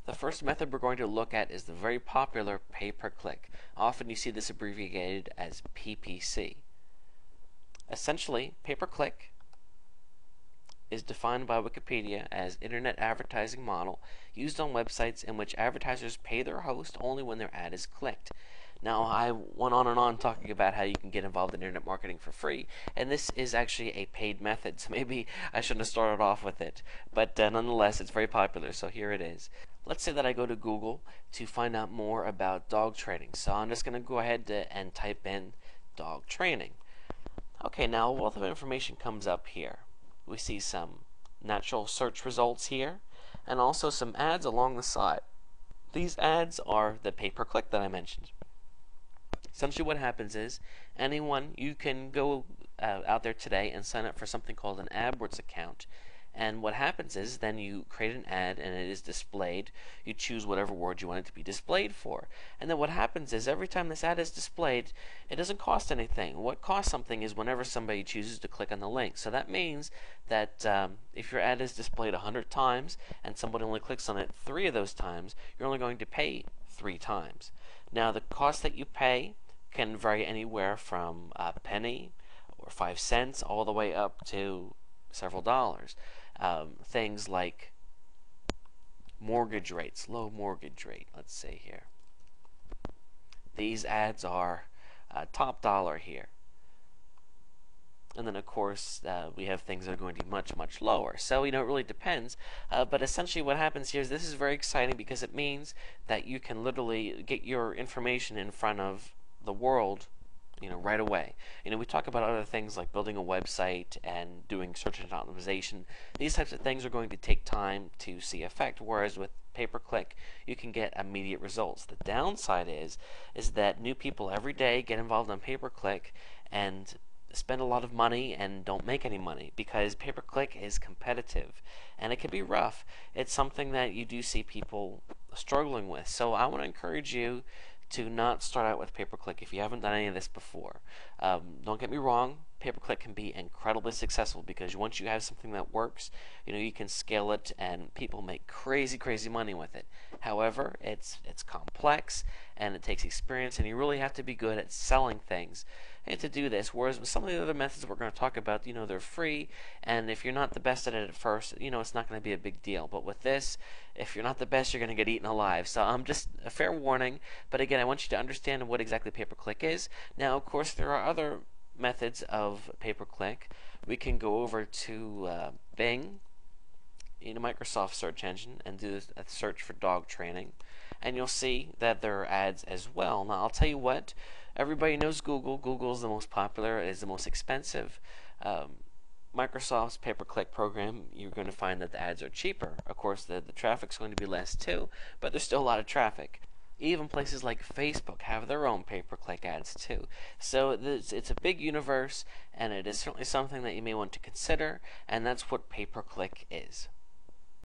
The first method we're going to look at is the very popular pay-per-click. Often you see this abbreviated as PPC. Essentially, pay-per-click is defined by Wikipedia as internet advertising model used on websites in which advertisers pay their host only when their ad is clicked. Now, I went on and on talking about how you can get involved in internet marketing for free, and this is actually a paid method, so maybe I shouldn't have started off with it. But nonetheless, it's very popular, so here it is. Let's say that I go to Google to find out more about dog training. So I'm just going to go ahead and type in dog training. Okay, now a wealth of information comes up here. We see some natural search results here, and also some ads along the side. These ads are the pay-per-click that I mentioned. Essentially what happens is you can go out there today and sign up for something called an AdWords account, and what happens is then you create an ad and it is displayed. You choose whatever word you want it to be displayed for, and then what happens is every time this ad is displayed, it doesn't cost anything. What costs something is whenever somebody chooses to click on the link. So that means that if your ad is displayed 100 times and somebody only clicks on it 3 of those times, you're only going to pay 3 times. Now the cost that you pay can vary anywhere from a penny or 5 cents all the way up to several dollars. Things like mortgage rates, low mortgage rate, let's say here. These ads are top dollar here. And then of course we have things that are going to be much, much lower. So it really depends. But essentially what happens here is this is very exciting because it means that you can literally get your information in front of the world right away. We talk about other things like building a website and doing search engine optimization. These types of things are going to take time to see effect, whereas with pay-per-click you can get immediate results. The downside is that new people every day get involved in pay-per-click and spend a lot of money and don't make any money because pay-per-click is competitive and it can be rough. It's something that you do see people struggling with. So I want to encourage you to not start out with pay-per-click if you haven't done any of this before. Don't get me wrong, pay-per-click can be incredibly successful because once you have something that works, you can scale it and people make crazy money with it. However, it's complex and it takes experience, and you really have to be good at selling things and to do this. Whereas with some of the other methods we're going to talk about, they're free, and if you're not the best at it at first, it's not going to be a big deal. But with this, if you're not the best, you're going to get eaten alive. So just a fair warning. But again, I want you to understand what exactly pay-per-click is. Now, of course, there are other methods of pay-per-click. We can go over to Bing, Microsoft search engine, and do a search for dog training, and you'll see that there are ads as well. Now I'll tell you what, everybody knows Google. Google is the most popular, it is the most expensive. Microsoft's pay-per-click program, you're going to find that the ads are cheaper. Of course, the traffic's going to be less too, but there's still a lot of traffic. Even places like Facebook have their own pay-per-click ads too. So it's a big universe, and it is certainly something that you may want to consider, and that's what pay-per-click is.